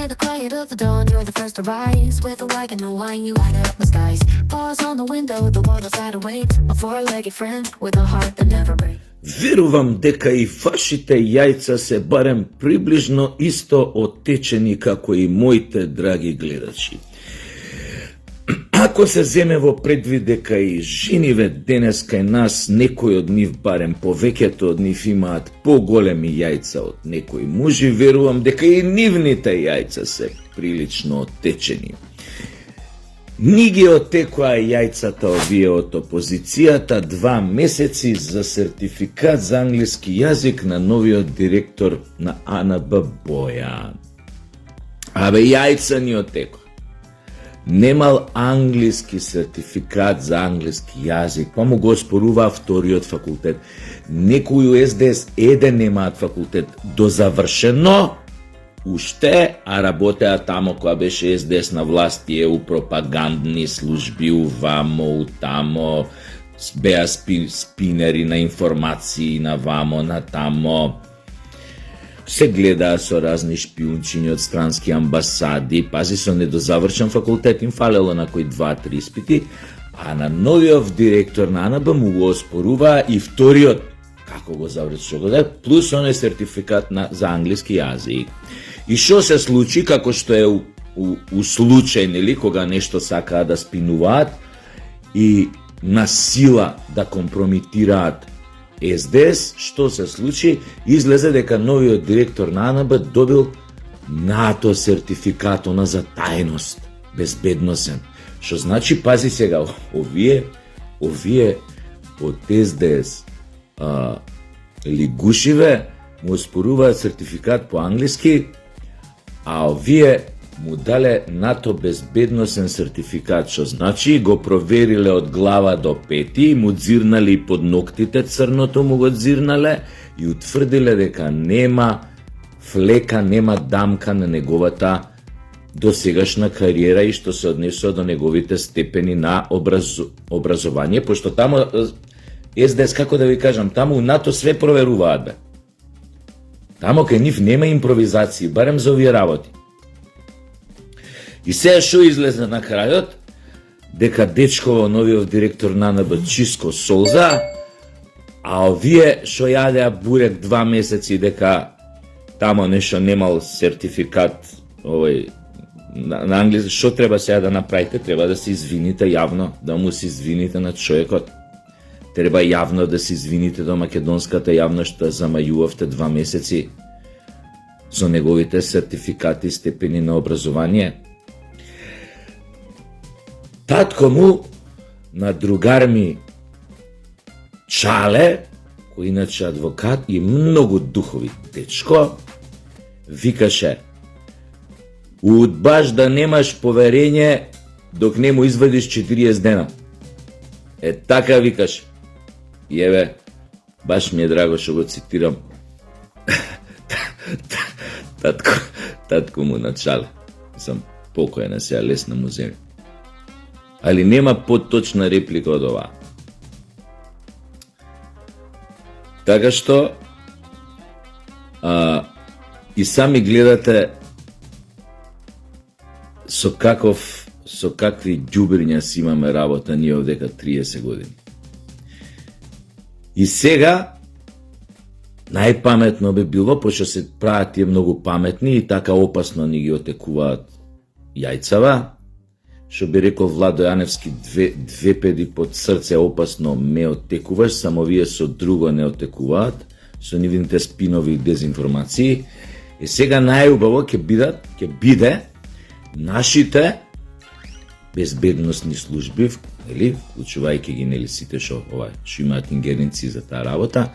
In the quiet of the dawn, you're the first to rise. With a wagon, no wine, you light up the skies. Pause on the window, the world outside awaits. A four-legged friend with a heart that never breaks. Верувам дека и вашите јајца се барем приближно исто оттечени како и моите драги гледачи. Ако се земе во предвид дека и жениве денес кај нас, некои од нив, барем повеќето од нив, имаат поголеми јајца од некои мужи, верувам дека и нивните јајца се прилично оттечени. Ни ги оттекоа јајцата овие од опозицијата 2 месеци за сертификат за англиски јазик на новиот директор на АНБ Бојан. Абе, јајца ни оттекоа. Немал англиски сертификат за англиски јазик, па му го споруваа вториот факултет. Некои у СДС еден немаат факултет дозавршено уште, а работеа тамо која беше СДС на власт, и у пропагандни служби, увамо, тамо, беа спинери на информации, на вамо, на тамо. Се гледаа со разни шпиунчињи од странски амбасади, пази со недозавршен факултет им фалело на кои 2-3 испити, а на новиот директор на АНБ му го оспоруваа и вториот, како го заврши, плюс оној сертификат за англиски јазик. И што се случи, како што е у случај, нели, кога нешто сакаа да спинуваат и на сила да компрометираат СДС, што се случи? Излезе дека новиот директор на АНБ добил НАТО сертификат за тајност, безбедносен. Што значи, пази сега, овие од СДС лигушиве му споруваат сертификат по англиски, а овие му дале НАТО безбедносен сертификат, што значи го провериле од глава до пети, му дзирнали под ноктите, црното му го дзирнале и утврдиле дека нема флека, нема дамка на неговата досегашна кариера и што се однесува до неговите степени на образование, пошто тамо СДС, како да ви кажам, тамо у НАТО све проверуваат, бе. Тамо кај нив нема импровизации, барем за овие работи. И сега шо излезе на крајот? Дека дечково, новиот директор на АНБ, чиско солза, а овие шо јадеа бурек 2 месеци, дека тамо нешто немал сертификат на англиски. Шо треба сега да направите? Треба да се извините јавно, да му се извините на човекот. Треба јавно да се извините до македонската јавност што замајувавте 2 месеци со неговите сертификати и степени на образование. Татко му на другар ми Чале, кој иначе адвокат и многу духови дечко, викаше: "Удбаш да немаш поверење док не му извадиш 40 дена." Така викаш. И еве, баш ми е драго што го цитирам. Татко му на Чале. Сам покојен сега, лесна му земја. Али нема поточна реплика од ова. Така што и сами гледате со какви ѓубриња си имаме работа ние овдека 30 години. И сега најпаметно би било, пошто се прават тие многу паметни и така опасно ни ги отекуваат јајцава, што би рекол Владо Јаневски, две педи под срце опасно ме оттекуваш, само вие со друго не оттекуваат, со нивните спинови и дезинформации. И сега најубаво ќе биде нашите безбедносни служби, нели, вклучувајќи ги, нели, сите што имаат ингеренци за таа работа,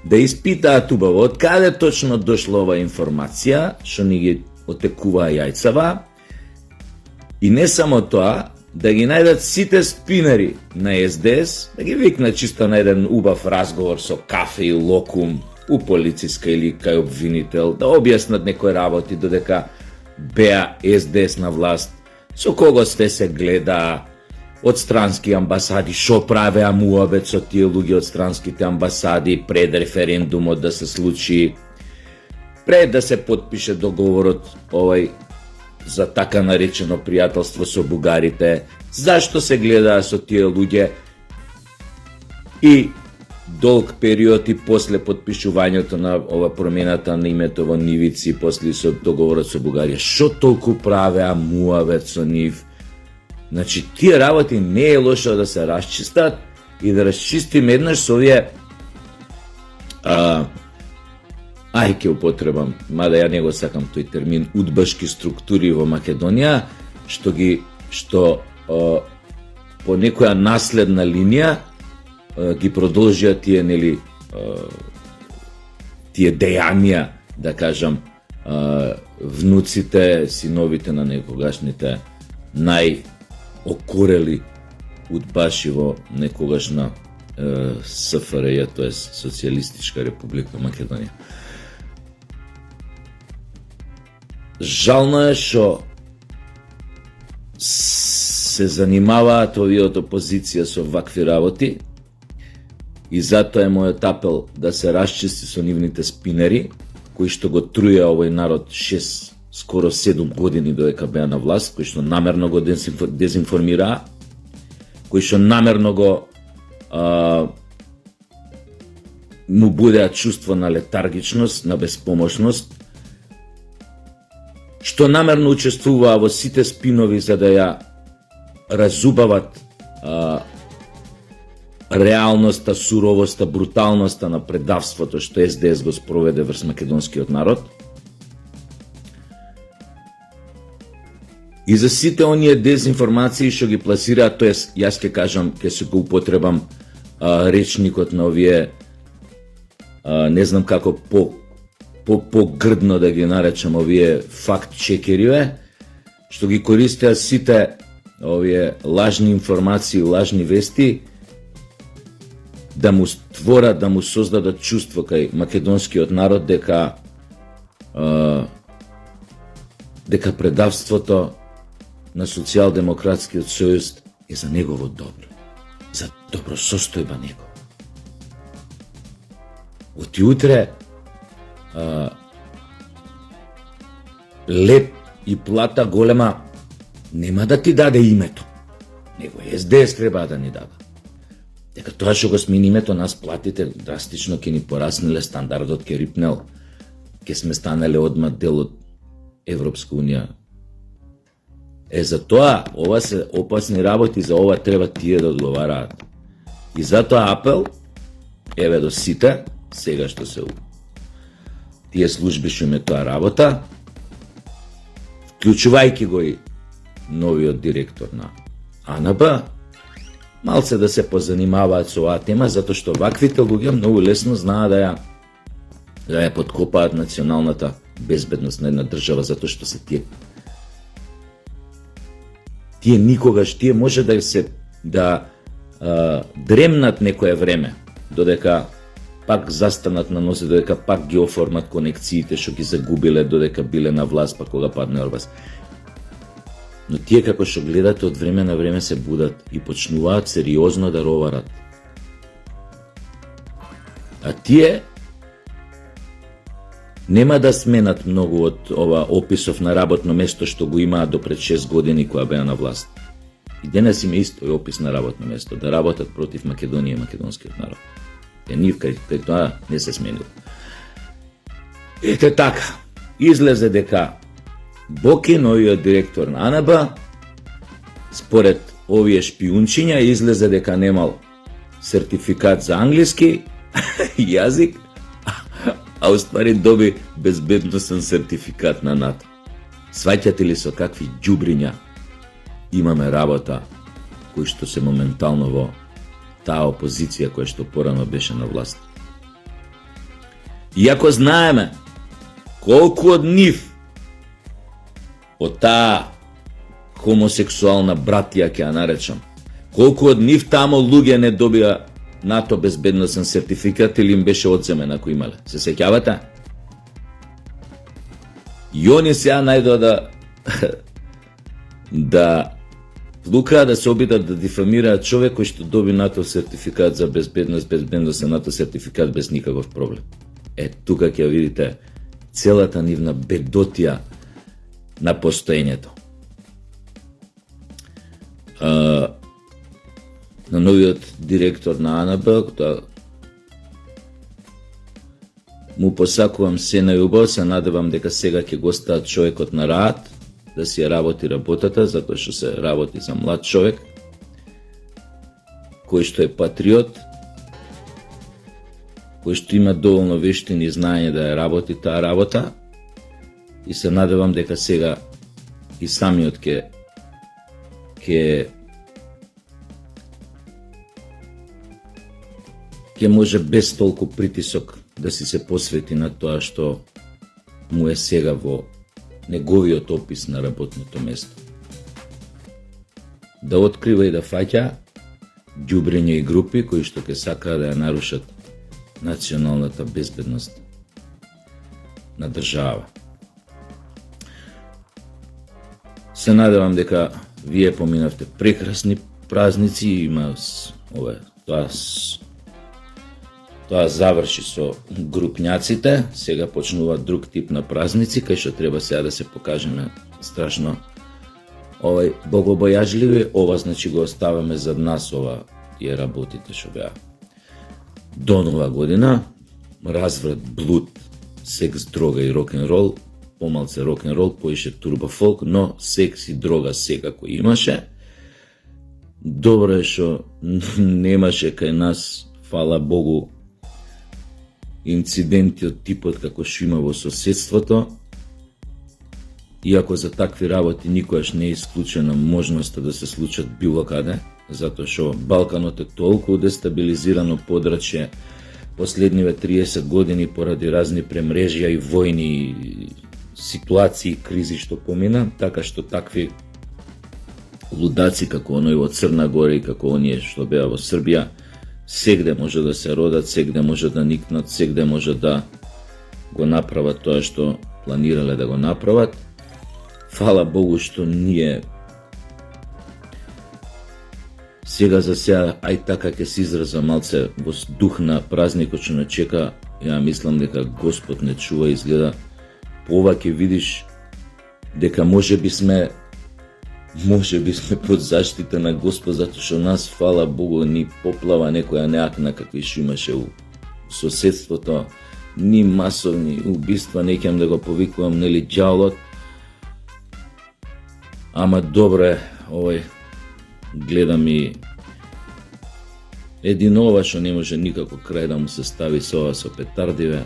да испитаат убаво од каде точно дошла ова информација што ни ги отекуваа јајцава. И не само тоа, да ги најдат сите спинери на СДС, да ги викнат чисто на еден убав разговор со кафе и локум у полициска или кај обвинител, да објаснат некои работи додека беа СДС на власт, со кого сте се гледа, од странски амбасади, шо правеа муабет со тие луѓе од странските амбасади пред референдумот да се случи, пред да се потпише договорот за така наречено пријателство со бугарите, зашто се гледаа со тие луѓе и долг период и после подпишувањето на ова промената на името во Нивици, после со договорот со Бугарија, што толку правеа муавет со нив? Значи, тие работи не е лошо да се расчистат и да расчистиме еднаш со овие ќе употребам, мада ја не го сакам тој термин, удбашки структури во Македонија, што по некоја наследна линија ги продолжија тие, нели, тие дејанија, да кажам, внуците, синовите на некогашните најокорели удбаши во некогашна СФРЈ, тоа е Социјалистичка република Македонија. Жално е што се занимаваат овие од опозиција со вакви работи и затоа е мојот апел да се расчисти со нивните спинери, кои што го труја овој народ 6, скоро 7 години додека беа на власт, кои што намерно го дезинформираа, кои што намерно го му будеа чувство на летаргичност, на безпомошност, што намерно учествуваа во сите спинови за да ја разубават реалноста, суровоста, бруталноста на предавството што СДС го спроведе врз македонскиот народ. И за сите оние дезинформации што ги пласираат, тоест јас ќе кажам, ќе се го употребам речникот на овие, не знам како по-грдно да ги наречам, овие факт-чекериве, што ги користеа сите овие лажни информации, лажни вести, да му створат, да му создадат чувство кај македонскиот народ дека предавството на Социјалдемократскиот сојуз е за негово добро, за добросостојба него. Оти утре леп и плата голема нема да ти даде името, него СДС треба да ни даде. Дека тоа што го смени името, нас платите драстично ќе ни пораснеле, стандардот ќе рипнел, ќе сме станале одма дел од Европска унија. За тоа, ова се опасни работи, за ова треба тие да одговараат. И затоа апел, еве до сите, сега што се тие служби што име тоа работа, вклучувајќи го и новиот директор на АНБ, малце да се позанимаваат со оваа тема, затоа што ваквите луѓе многу лесно знаат да ја подкопаат националната безбедност на една држава, затоа што се тие никогаш, тие може да дремнат некое време, додека пак застанат на нозе, додека пак ги оформат конекциите што ги загубиле додека биле на власт, па кога падне Орбас. Но тие како што гледате од време на време се будат и почнуваат сериозно да роварат. А тие нема да сменат многу од ова описов на работно место што го имаат до пред 6 години кога беа на власт. И денес има истој опис на работно место, да работат против Македонија и македонскиот народ. Нив кај тоа не се сменил. Ете така, излезе дека Боки, новиот директор на АНБ, според овие шпиунчиња, излезе дека немал сертификат за англиски јазик, а уствари доби безбедносен сертификат на НАТО. Сваќате ли со какви ѓубриња имаме работа, кои што се моментално во таа опозиција која што порано беше на власт? Иако знаеме колку од нив, од таа хомосексуална братија ќе ја наречам, колку од нив тамо луѓе не добија НАТО безбедносен сертификат или им беше одземен ако имале. Се сеќавате? И они сега најдоа да плукаат, да се обидат да дифамираат човек кој што доби НАТО сертификат за безбедносен НАТО сертификат без никаков проблем. Тука ќе видите целата нивна бедотија на постоењето. На новиот директор на АНБ, му посакувам се најубаво, се надевам дека сега ќе го стаат човекот на рад, да си ја работи работата, затоа што се работи за млад човек, кој што е патриот, кој што има доволно вештини и знаење да ја работи таа работа, и се надевам дека сега и самиот ќе може без толку притисок да си се посвети на тоа што му е сега во неговиот опис на работното место. Да открива и да фаќа ѓубрење и групи кои што ќе сакаат да ја нарушат националната безбедност на држава. Се надевам дека вие поминавте прекрасни празници, има тоа заврши со групњаците, сега почнува друг тип на празници, кај што треба сега да се покажеме страшно богобојажливи. Ова значи го оставаме зад нас, ова тие работите што беа. До нова година, разврат, блуд, секс, дрога и рок-н-рол, помалце рок-н-рол, поише турбофолк, но секс и дрога секако имаше. Добро е што немаше кај нас, фала Богу, инциденти од типот како што има во соседството, иако за такви работи никогаш не е исклучена можноста да се случат било каде, затоа што Балканот е толку дестабилизирано подрачје последниве 30 години поради разни премрежја и војни ситуации, кризи што помина, така што такви лудаци како оној во Црна Гора и како оние што беа во Србија, сегде може да се родат, сегде може да никнат, сегде може да го направат тоа што планирале да го направат. Фала Богу што ние сега за сега, ај така ќе се израза малце во дух на празникот што не чека, ја мислам дека Господ не чува, изгледа по ова ќе видиш дека може би сме под заштита на Господ, затоа што нас, фала Богу, ни поплава некоја неакна какви што имаше у соседството, ни масовни убиства, не ќам да го повикувам, нели, ѓаволот. Ама добро е, гледам и едино ова што не може никако крај да му се стави со ова со петардиве.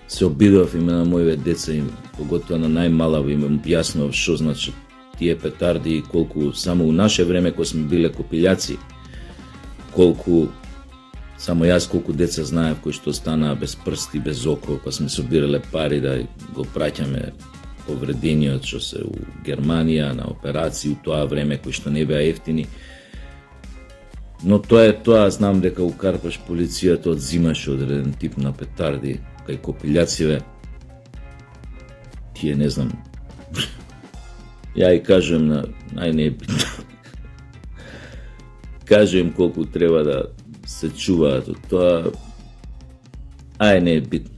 Се обидував име на моите деца, поготоа на најмалаво им објаснував што значи тие петарди и колку само у наше време кога сме биле копилјаци, колку деца знаев кои што станаа без прсти, без око, кога сме собирале пари да го праќаме повредениот што се у Германија на операции у тоа време кои што не беа ефтини. Но тоа знам дека у Карпаш полицијата одзимаше одреден тип на петарди кај копилјациве. Тие не знам. Ја и кажувам не е битно. Кажувам колку треба да се чуваат од тоа. Не е битно.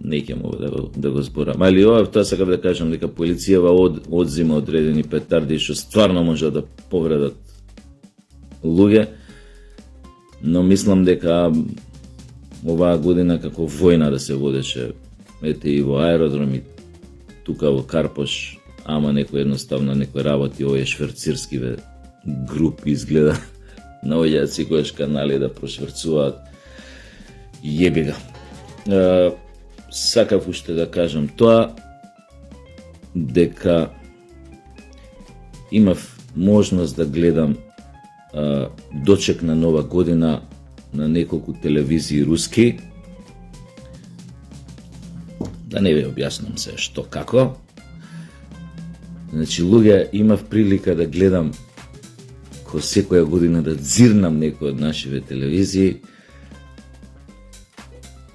Не ќе мога да го зборам. Али тоа сакам да кажам дека полицијава одзима одредени петарди што стварно може да повредат луѓе, но мислам дека оваа година како војна да се водеше, ете и во аеродром и тука во Карпош, ама некој едноставно некој работи овие шверцирскиве групи изгледа наоѓаат секојаш канали да прошверцуваат. Јеби га. Сакав уште да кажам тоа, дека имав можност да гледам дочек на нова година на неколку телевизии руски. Да не ви објаснам се што како. Значи, луѓе, имав прилика да гледам ко секоја година да дзирнам некој од нашиве телевизии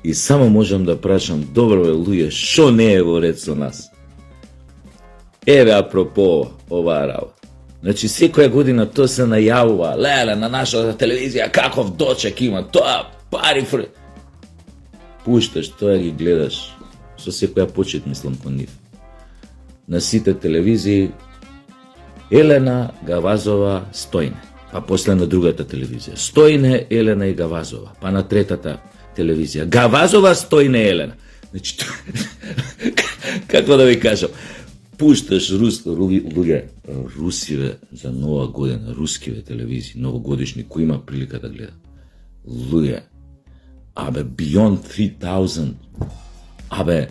и само можам да прашам, добро бе, луѓе, шо не е во ред со нас? Еве, апропо оваа работа. Значи, секоја година тоа се најавува, леле, на нашата телевизија, каков дочек има, тоа, пари Пушташ тоа ги гледаш, со секоја почет, мислам, кон нив. на сите телевизии Елена Гавазова Стојне, па после на другата телевизија Стојне, Елена и Гавазова, па на третата телевизија Гавазова, Стојне, Елена. Значи, како да ви кажам, пушташ луѓе, русиве за нова година, рускиве телевизии, новогодишни, кој има прилика да гледа. Луѓе, абе, Beyond 3000, абе,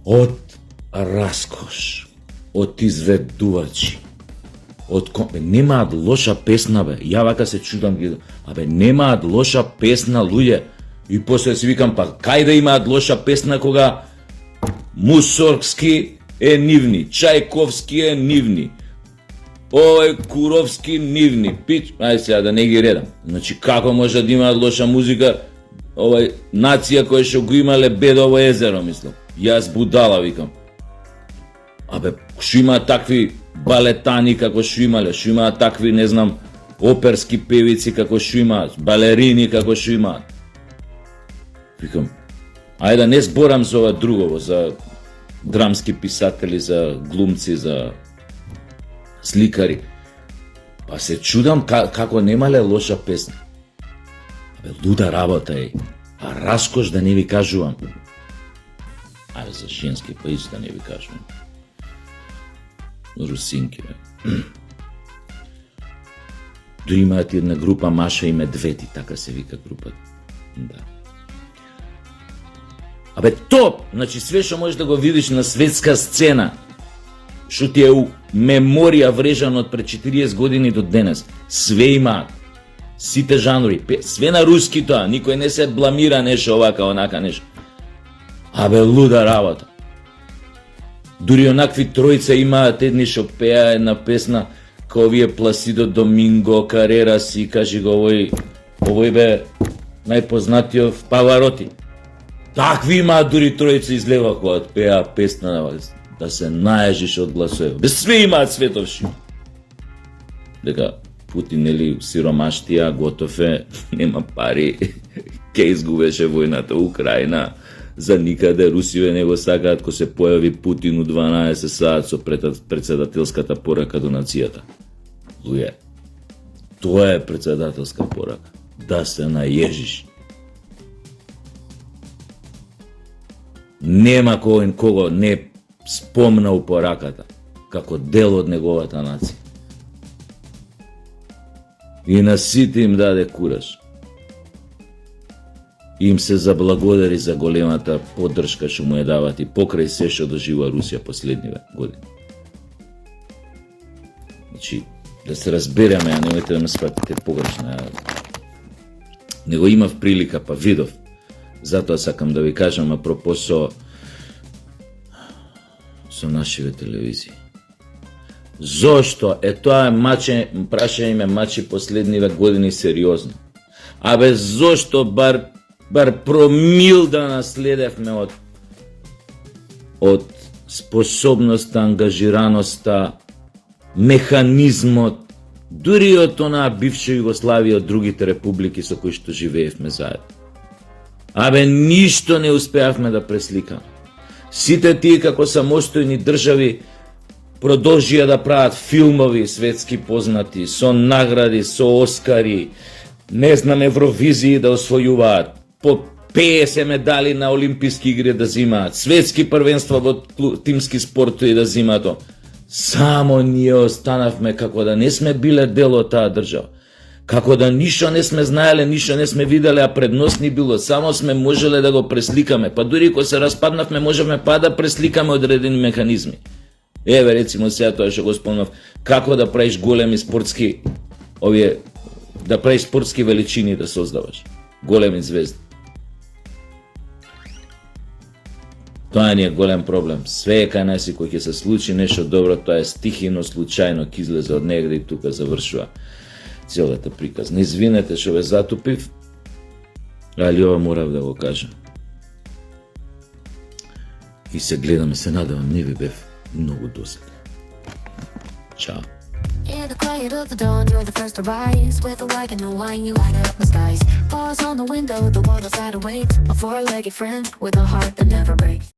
од раскош, од изведувачи, немаат лоша песна, бе. Ја вака се чудам ги, абе, немаат лоша песна, луѓе. И после си викам, па кај да имаат лоша песна кога Мусоргски е нивни, Чајковски е нивни, Куровски нивни, пич, ај сега да не ги редам. Значи, како може да имаат лоша музика, нација која што го имале Бедово езеро, мислам. Јас будала, викам. Абе, што имаат такви балетани како што имаат такви, не знам, оперски певици како што имаат, балерини како што имаат. Викам, ајде да не зборам за ова другово, за драмски писатели, за глумци, за сликари. Па се чудам како немале лоша песна. Абе, луда работа е. А раскош да не ви кажувам. Абе, за женски па исто да не ви кажувам. Русинки, бе. Дори имаат една група Маша и Медведи, така се вика групата. Да. Абе, топ! Значи, све што можеш да го видиш на светска сцена, што ти е у меморија врежано од пред 40 години до денес, све имаат. Сите жанри, све на руски тоа, никој не се бламира нешто овака, онака нешто. Абе, луда работа. Дури онакви тројца имаат едни што пеа една песна, као овие Пласидо Доминго, Карерас и кажи го овој бе најпознатиот Павароти. Такви имаат дури тројца излева кога пеа песна да се наежиш од гласове. Без све имаат световши. Дека Путин, нели, сиромаштија, готов е, нема пари, ке изгубеше војната Украина, за никаде русиве не го сакаат ко се појави Путин у 12 саат со председателската порака до нацијата. Луѓе, тоа е председателска порака, да се наежиш. Нема кого не спомна у пораката, како дел од неговата нација. И на сите им даде кураж. Им се заблагодари за големата поддршка што му ја дават и покрај се што доживува Русија последниве години. Значи, да се разбереме, а немојте да ме сватите погрешно. Него имав прилика, па видов. Затоа сакам да ви кажам апропо со нашиве телевизии. Зошто? Тоа е прашање ме мачи последниве години сериозно. Абе, зошто бар промил да наследевме од способноста, ангажираноста, механизмот, дури од онаа бивша Југославија, од другите републики со кои што живеевме заедно. Абе, ништо не успеавме да пресликаме. Сите тие како самостојни држави продолжија да прават филмови светски познати, со награди, со Оскари, не знам, Евровизии да освојуваат, по 50 медали на Олимписки игри да зимаат, светски првенства во тимски спортови да зимаат. Само ние останавме како да не сме биле дел од таа држава. Како да ништо не сме знаеле, ништо не сме виделе, а пред нас ни било, само сме можеле да го пресликаме. Па дури кога се распаднавме, можеме па да пресликаме одредени механизми. Еве, рецимо сега тоа што го спомнав, како да правиш големи спортски, да правиш спортски величини да создаваш, големи звезди. Тоа не е голем проблем. Све е кај нас и кој ќе се случи нешто добро, тоа е стихино, случајно, ќе излезе од негде и тука завршува целата приказна. Извинете што ве затупив, али ова морав да го кажам. И се гледаме, се надевам, не ви бев многу досаден. Чао. In the quiet of the dawn, you're the first to rise. With a wagon and wine, you light up the skies. Paws on the window, the world outside awaits. A four-legged friend with a heart that never breaks.